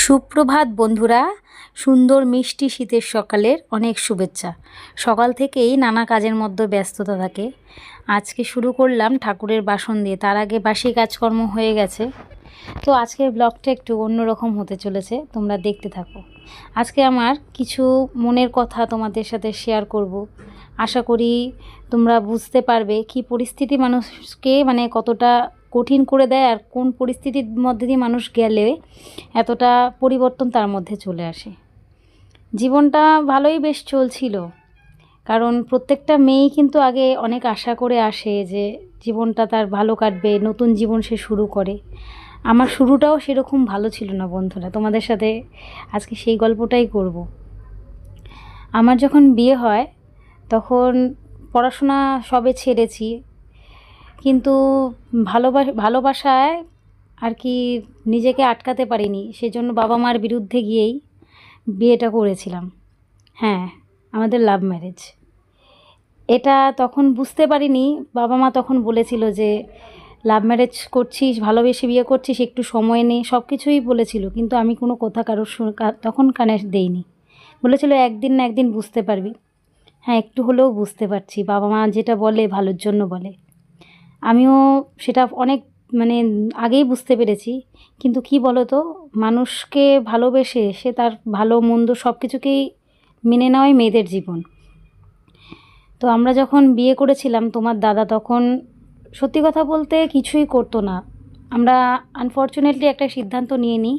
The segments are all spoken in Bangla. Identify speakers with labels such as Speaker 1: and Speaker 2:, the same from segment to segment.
Speaker 1: সুপ্রভাত বন্ধুরা, সুন্দর মিষ্টি শীতের সকালের অনেক শুভেচ্ছা। সকাল থেকেই নানা কাজের মধ্যে ব্যস্ততা থাকে। আজকে শুরু করলাম ঠাকুরের বাসন দিয়ে, তার আগে বাসি কাজকর্ম হয়ে গেছে। তো আজকের ব্লগটা একটু অন্যরকম হতে চলেছে, তোমরা দেখতে থাকো। আজকে আমার কিছু মনের কথা তোমাদের সাথে শেয়ার করব। আশা করি তোমরা বুঝতে পারবে কি পরিস্থিতি মানুষকে কতটা কঠিন করে দেয়, আর কোন পরিস্থিতির মধ্যে দিয়ে মানুষ গেলে এতটা পরিবর্তন তার মধ্যে চলে আসে। জীবনটা ভালোই বেশ চলছিল, কারণ প্রত্যেকটা মেয়েই কিন্তু আগে অনেক আশা করে আসে যে জীবনটা তার ভালো কাটবে, নতুন জীবন সে শুরু করে। আমার শুরুটাও সেরকম ভালো ছিল না বন্ধুরা, তোমাদের সাথে আজকে সেই গল্পটাই করব। আমার যখন বিয়ে হয় তখন পড়াশোনা সবে ছেড়েছি, কিন্তু ভালোবাসায় আর কি নিজেকে আটকাতে পারিনি, সেজন্য বাবা মার বিরুদ্ধে গিয়েই বিয়েটা করেছিলাম। হ্যাঁ, আমাদের লাভ ম্যারেজ। এটা তখন বুঝতে পারিনি। বাবা মা তখন বলেছিল যে লাভ ম্যারেজ করছিস, ভালোবেসে বিয়ে করছিস, একটু সময় নে, সব কিছুই বলেছিল, কিন্তু আমি কোনো কথা কারোর তখন কানে দেইনি। বলেছিল একদিন না একদিন বুঝতে পারবি। হ্যাঁ, একটু হলেও বুঝতে পারছি, বাবা মা যেটা বলে ভালোর জন্য বলে। আমিও সেটা অনেক আগেই বুঝতে পেরেছি। কিন্তু কি বলো তো, মানুষকে ভালোবেসে সে তার ভালো মন্দ সব কিছুকেই মেনে নেওয়াই মেয়েদের জীবন। তো আমরা যখন বিয়ে করেছিলাম, তোমার দাদা তখন সত্যি কথা বলতে কিছুই করতো না। আমরা আনফর্চুনেটলি একটা সিদ্ধান্ত নিয়ে নিই,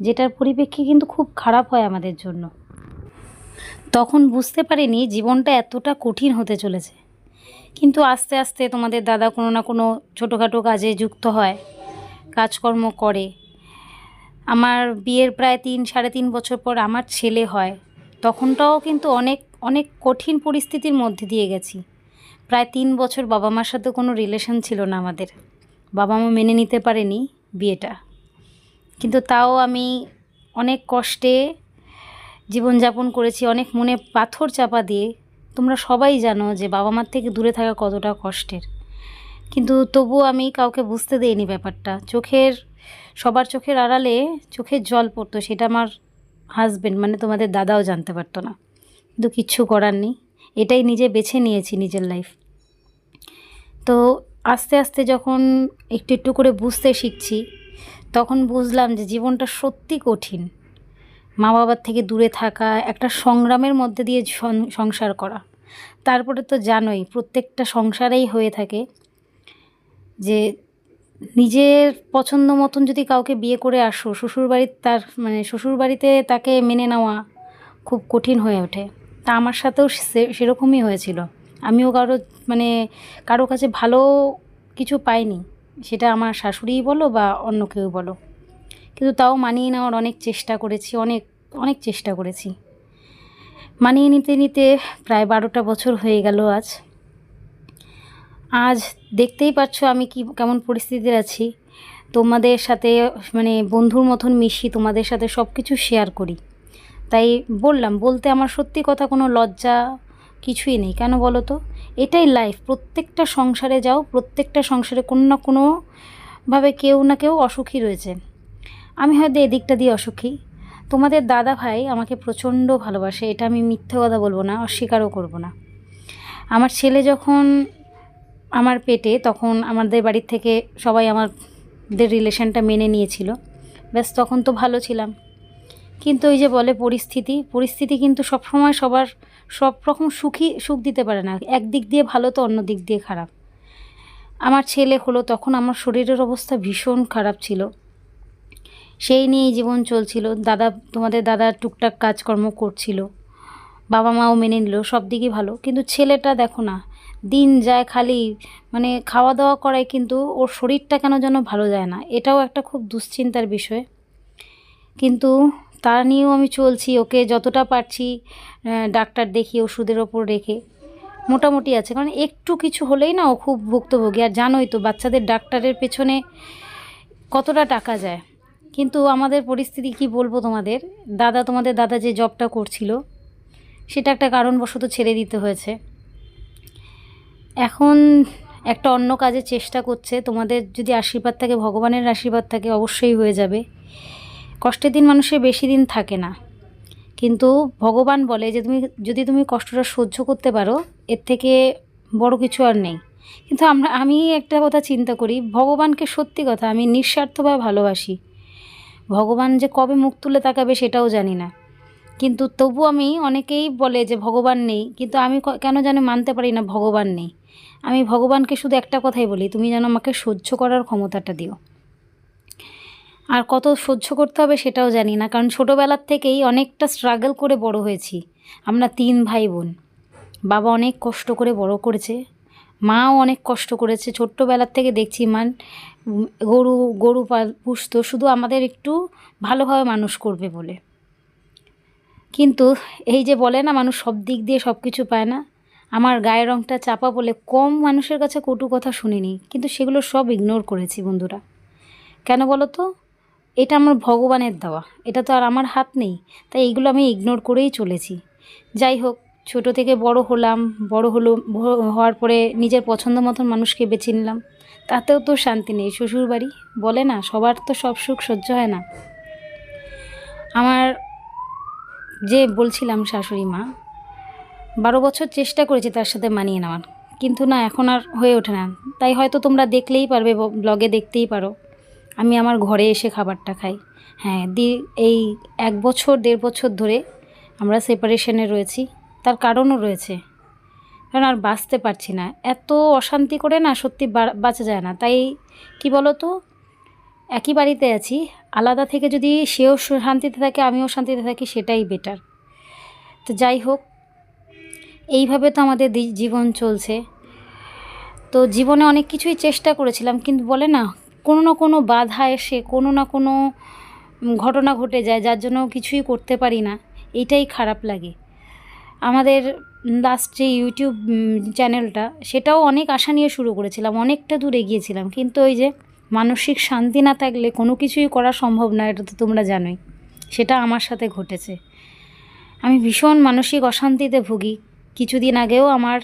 Speaker 1: যেটার পরিপ্রেক্ষি কিন্তু খুব খারাপ হয় আমাদের জন্য। তখন বুঝতে পারিনি জীবনটা এতটা কঠিন হতে চলেছে। কিন্তু আস্তে আস্তে তোমাদের দাদা কোনো না কোনো ছোটোখাটো কাজে যুক্ত হয়, কাজকর্ম করে। আমার বিয়ের প্রায় 3-3.5 বছর পর আমার ছেলে হয়। তখনটাও কিন্তু অনেক অনেক কঠিন পরিস্থিতির মধ্যে দিয়ে গেছি। প্রায় 3 বছর বাবা মার সাথে কোনো রিলেশন ছিল না আমাদের। বাবা মা মেনে নিতে পারেনি বিয়েটা, কিন্তু তাও আমি অনেক কষ্টে জীবনযাপন করেছি, অনেক মনে পাথর চাপা দিয়ে। তোমরা সবাই জানো যে বাবা মার থেকে দূরে থাকা কতটা কষ্টের, কিন্তু তবুও আমি কাউকে বুঝতে দেইনি ব্যাপারটা। সবার চোখের আড়ালে চোখের জল পড়তো, সেটা আমার হাজবেন্ড তোমাদের দাদাও জানতে পারতো না, কিন্তু কিচ্ছু করার নেই, এটাই নিজে বেছে নিয়েছি নিজের লাইফ। তো আস্তে আস্তে যখন একটু একটু করে বুঝতে শিখছি, তখন বুঝলাম যে জীবনটা সত্যি কঠিন। মা বাবার থেকে দূরে থাকা, একটা সংগ্রামের মধ্যে দিয়ে সংসার করা। তারপরে তো জানোই প্রত্যেকটা সংসারেই হয়ে থাকে যে নিজের পছন্দ মতন যদি কাউকে বিয়ে করে আসো, শ্বশুরবাড়িতে তাকে মেনে নেওয়া খুব কঠিন হয়ে ওঠে। তা আমার সাথেও সেরকমই হয়েছিল। আমিও কারো কাছে ভালো কিছু পাইনি, সেটা আমার শাশুড়িই বলো বা অন্য কেউ বলো, কিন্তু তাও মানিয়ে নেওয়ার অনেক চেষ্টা করেছি, অনেক অনেক চেষ্টা করেছি। মানিয়ে নিতে নিতে প্রায় 12টা বছর হয়ে গেল আজ দেখতেই পাচ্ছ আমি কেমন পরিস্থিতিতে আছি। তোমাদের সাথে বন্ধুর মতন মিশি, তোমাদের সাথে সব কিছু শেয়ার করি। তাই বলতে আমার সত্যি কথা কোনো লজ্জা কিছুই নেই। কেন বলো তো, এটাই লাইফ। প্রত্যেকটা সংসারে যাও, প্রত্যেকটা সংসারে কোনো না কোনোভাবে কেউ না কেউ অসুখী রয়েছে। আমি হয়তো এদিকটা দিয়ে অসুখী। তোমাদের দাদা ভাই আমাকে প্রচণ্ড ভালোবাসে, এটা আমি মিথ্যে কথা বলবো না, অস্বীকারও করব না। আমার ছেলে যখন আমার পেটে, তখন আমাদের বাড়ির থেকে সবাই আমাদের রিলেশনটা মেনে নিয়েছিল, ব্যাস তখন তো ভালো ছিলাম। কিন্তু ওই যে বলে পরিস্থিতি কিন্তু সবসময় সব রকম সুখ দিতে পারে না। একদিক দিয়ে ভালো তো অন্য দিক দিয়ে খারাপ। আমার ছেলে হলো, তখন আমার শরীরের অবস্থা ভীষণ খারাপ ছিল, সেই নিয়েই জীবন চলছিল। তোমাদের দাদা টুকটাক কাজকর্ম করছিল, বাবা মাও মেনে নিল, সব দিকই ভালো। কিন্তু ছেলেটা দেখো না, দিন যায় খালি খাওয়া দাওয়া করায়, কিন্তু ওর শরীরটা কেন যেন ভালো যায় না। এটাও একটা খুব দুশ্চিন্তার বিষয়, কিন্তু তা নিয়েও আমি চলছি। ওকে যতটা পারছি ডাক্তার দেখিয়ে ওষুধের ওপর রেখে মোটামুটি আছে, কারণ একটু কিছু হলেই না ও খুব ভুক্তভোগী। আর জানোই তো বাচ্চাদের ডাক্তারের পেছনে কতটা টাকা যায়। কিন্তু আমাদের পরিস্থিতি কি বলবো তোমাদের দাদা যে জবটা করছিল, সেটা একটা কারণবশত ছেড়ে দিতে হয়েছে। এখন একটা অন্য কাজে চেষ্টা করছে। তোমাদের যদি আশীর্বাদ থাকে, ভগবানের আশীর্বাদ থাকে, অবশ্যই হয়ে যাবে। কষ্টের দিন মানুষের বেশি দিন থাকে না, কিন্তু ভগবান বলে যে যদি তুমি কষ্টটা সহ্য করতে পারো, এর থেকে বড় কিছু আর নেই। কিন্তু আমি একটা কথা চিন্তা করি, ভগবানকে সত্যি কথা আমি নিঃস্বার্থভাবে ভালোবাসি। ভগবান যে কবে মুখ তুলে তাকাবে সেটাও জানি না, কিন্তু তবু আমি, অনেকেই বলে যে ভগবান নেই, কিন্তু আমি কেন জানি মানতে পারি না ভগবান নেই। আমি ভগবানকে শুধু একটা কথাই বলি, তুমি যেন আমাকে সহ্য করার ক্ষমতাটা দিও। আর কত সহ্য করতে হবে সেটাও জানি না, কারণ ছোটোবেলার থেকেই অনেকটা স্ট্রাগল করে বড় হয়েছি। আমরা 3 ভাই বোন। বাবা অনেক কষ্ট করে বড় করেছে, মাও অনেক কষ্ট করেছে। ছোট্টবেলার থেকে দেখছি গরু পুষতো শুধু আমাদের একটু ভালোভাবে মানুষ করবে বলে। কিন্তু এই যে বলে না, মানুষ সব দিক দিয়ে সব কিছু পায় না, আমার গায়ের রঙটা চাপা বলে কম মানুষের কাছে কটু কথা শুনিনি, কিন্তু সেগুলো সব ইগনোর করেছি বন্ধুরা। কেন বলো তো? এটা আমার ভগবানের দেওয়া, এটা তো আর আমার হাত নেই, তাই এইগুলো আমি ইগনোর করেই চলেছি। যাই হোক, ছোট থেকে বড় হলাম, হওয়ার পরে নিজের পছন্দ মতন মানুষকে বেছে নিলাম, তাতেও তো শান্তি নেই। শ্বশুরবাড়ি বলে না, সবার তো সব সুখ সহ্য হয় না। আমার যে বলছিলাম শাশুড়ি মা, 12 বছর চেষ্টা করেছি তার সাথে মানিয়ে নেওয়ার, কিন্তু না, এখন আর হয়ে ওঠে না। তাই হয়তো তোমরা দেখলেই পারবে, ব্লগে দেখতেই পারো, আমি আমার ঘরে এসে খাবারটা খাই। হ্যাঁ, এই 1 বছর 1.5 বছর ধরে আমরা সেপারেশনে রয়েছি, তার কারণও রয়েছে, কারণ আর বাঁচতে পারছি না। এত অশান্তি করে না, সত্যি বাঁচা যায় না। তাই কি বলো তো, একই বাড়িতে আছি, আলাদা থেকে যদি সেও শান্তিতে থাকে আমিও শান্তিতে থাকি, সেটাই বেটার। তো যাই হোক, এইভাবে তো আমাদের জীবন চলছে। তো জীবনে অনেক কিছুই চেষ্টা করেছিলাম, কিন্তু বলে না, কোনো না কোনো বাধা এসে কোনো না কোনো ঘটনা ঘটে যায়, যার জন্য কিছুই করতে পারি না। এইটাই খারাপ লাগে। আমাদের লাস্ট যে ইউটিউব চ্যানেলটা, সেটাও অনেক আশা নিয়ে শুরু করেছিলাম, অনেকটা দূর এগিয়েছিলাম, কিন্তু ওই যে মানসিক শান্তি না থাকলে কোনো কিছুই করা সম্ভব না, এটা তো তোমরা জানোই। সেটা আমার সাথে ঘটেছে। আমি ভীষণ মানসিক অশান্তিতে ভুগি। কিছুদিন আগেও আমার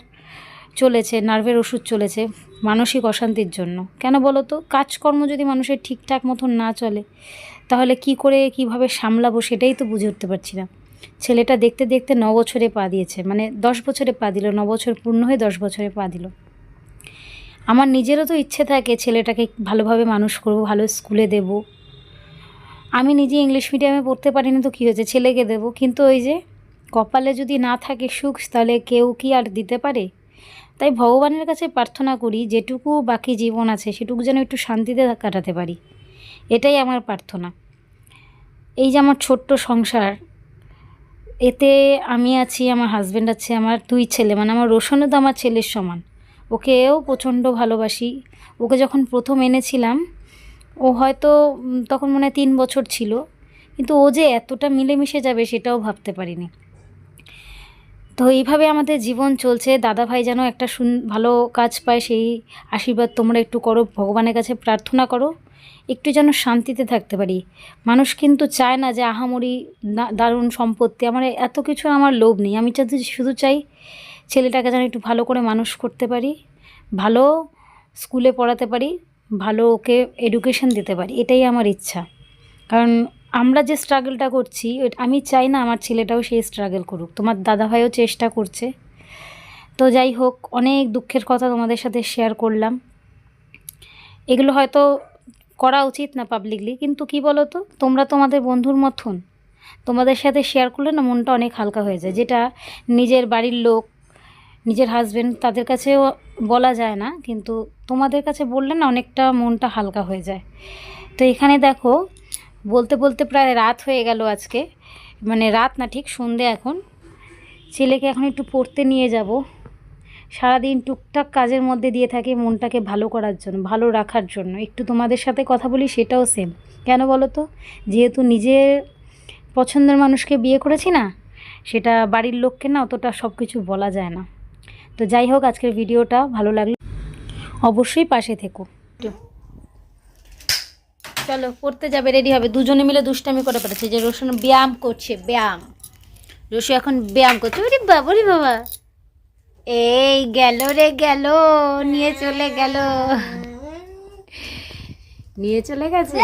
Speaker 1: চলেছে, নার্ভের ওষুধ চলেছে মানসিক অশান্তির জন্য। কেন বলো তো? কাজকর্ম যদি মানুষের ঠিকঠাক মতন না চলে, তাহলে কিভাবে সামলাবো সেটাই তো বুঝে উঠতে পারছি না। ছেলেটা দেখতে দেখতে 9 বছরে পা দিয়েছে, মানে 10 বছরে পা দিল, 9 বছর পূর্ণ হয়ে 10 বছরে পা দিল। আমার নিজেরও তো ইচ্ছে থাকে ছেলেটাকে ভালোভাবে মানুষ করব, ভালো স্কুলে দেব। আমি নিজে ইংলিশ মিডিয়ামে পড়তে পারিনি তো কী হয়েছে, ছেলেকে দেব। কিন্তু ওই যে কপালে যদি না থাকে সুখ, তাহলে কেউ কি আর দিতে পারে? তাই ভগবানের কাছে প্রার্থনা করি, যেটুকু বাকি জীবন আছে সেটুকু যেন একটু শান্তিতে কাটাতে পারি, এটাই আমার প্রার্থনা। এই যে আমার ছোট্ট সংসার, এতে আমি আছি, আমার হাজব্যান্ড আছে, আমার 2 ছেলে, মানে আমার রোশনও তো আমার ছেলের সমান। ওকেও প্রচণ্ড ভালোবাসি। ওকে যখন প্রথম এনেছিলাম, ও হয়তো তখন মনে হয় 3 বছর ছিল, কিন্তু ও যে এতটা মিলেমিশে যাবে সেটাও ভাবতে পারিনি। তো এইভাবে আমাদের জীবন চলছে। দাদাভাই যেন একটা ভালো কাজ পায়, সেই আশীর্বাদ তোমরা একটু করো, ভগবানের কাছে প্রার্থনা করো, একটু যেন শান্তিতে থাকতে পারি। মানুষ কিন্তু চায় না যে আহামরি দারুণ সম্পত্তি, আমার এত কিছু আমার লোভ নেই। আমি শুধু চাই ছেলেটাকে যেন একটু ভালো করে মানুষ করতে পারি, ভালো স্কুলে পড়াতে পারি, ভালো ওকে এডুকেশন দিতে পারি, এটাই আমার ইচ্ছা। কারণ আমরা যে স্ট্রাগলটা করছি, আমি চাই না আমার ছেলেটাও সেই স্ট্রাগল করুক। তোমার দাদাভাইও চেষ্টা করছে। তো যাই হোক, অনেক দুঃখের কথা তোমাদের সাথে শেয়ার করলাম। এগুলো হয়তো করা উচিত না পাবলিকলি, কিন্তু কি বলো তো, তোমরা তোমাদের বন্ধুর মতন, তোমাদের সাথে শেয়ার করলে না মনটা অনেক হালকা হয়ে যায়। যেটা নিজের বাড়ির লোক, নিজের হাজব্যান্ড, তাদের কাছেও বলা যায় না, কিন্তু তোমাদের কাছে বললে না অনেকটা মনটা হালকা হয়ে যায়। তো এখানে দেখো, বলতে বলতে প্রায় রাত হয়ে গেল আজকে, মানে রাত না, ঠিক সন্ধে এখন। ছেলেকে এখন একটু পড়তে নিয়ে যাব। সারাদিন টুকটাক কাজের মধ্যে দিয়ে থাকি মনটাকে ভালো করার জন্য, ভালো রাখার জন্য। একটু তোমাদের সাথে কথা বলি, সেটাও সেম। কেন বলো তো? যেহেতু নিজের পছন্দের মানুষকে বিয়ে করেছি না, সেটা বাড়ির লোককে না অতটা সব কিছু বলা যায় না। তো যাই হোক, আজকের ভিডিওটা ভালো লাগলো, অবশ্যই পাশে থেকো। চলো পড়তে যাবে, রেডি হবে। দুজনে মিলে দুষ্টামি করে পেরেছে, যে রোশন ব্যায়াম করছে, ব্যায়াম। রসু এখন ব্যায়াম করছে। ওরে বাবা, রে বাবা, এই গেল রে গেল, নিয়ে চলে গেল, নিয়ে চলে গেছে।